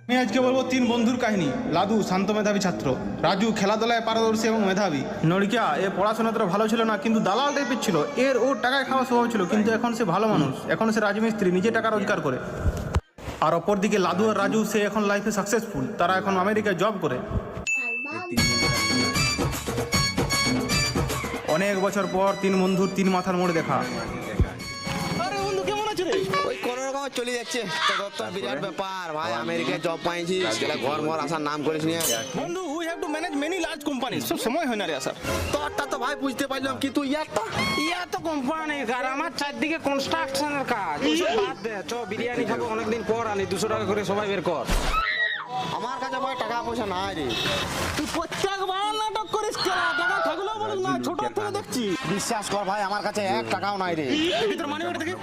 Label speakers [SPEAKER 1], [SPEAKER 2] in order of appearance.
[SPEAKER 1] আমি আজকে বলবো তিন বন্ধুর কাহিনী। লাদু শান্ত মেধাবী ছাত্র, রাজু খেলাধুলায় পারদর্শী এবং মেধাবী, নড়িকা এ পড়াশোনাতে ভালো ছিল না কিন্তু দালাল টাইপের ছিল, ওর টাকায় খাওয়া স্বভাব ছিল, কিন্তু এখন সে ভালো মানুষ, এখন সে রাজমিস্ত্রি, নিজে টাকা রোজগার করে। আর অপরদিকে লাদু আর রাজু সে এখন লাইফে সাকসেসফুল, তারা এখন আমেরিকায় জব করে। অনেক বছর পর তিন বন্ধুর তিন মাথার মোড়ে দেখা।
[SPEAKER 2] ওই কোনো রকম চলে যাচ্ছে। তোর তো বিরাট ব্যাপার ভাই, আমেরিকায় জব পাইছিস, ঘর মর আসার নাম করিস নিয়ে।
[SPEAKER 1] বন্ধু, we have to manage many large company, সব সময় হয় না রে আসার।
[SPEAKER 2] তোরটা তো ভাই বুঝতে পারলাম, কিন্তু
[SPEAKER 3] ইয়া তো কোম্পানির কাজ, আমার চারদিকে কনস্ট্রাকশনের কাজ। ওসব বাদ দে, চ বিরিয়ানি খাবো অনেকদিন পর, আনি 200 টাকা করে সবাই বের কর।
[SPEAKER 2] আমার কাছে ভাই টাকা পয়সা নাই রে।
[SPEAKER 1] তুই প্রত্যেকবার নাটক করিস কেন? টাকা থাকলেও বলিস না, ছোট থেকে দেখছি।
[SPEAKER 2] বিশ্বাস কর ভাই, আমার কাছে 1 টাকাও নাই রে।
[SPEAKER 1] ভিতর মানি ব্যাগ দেখি।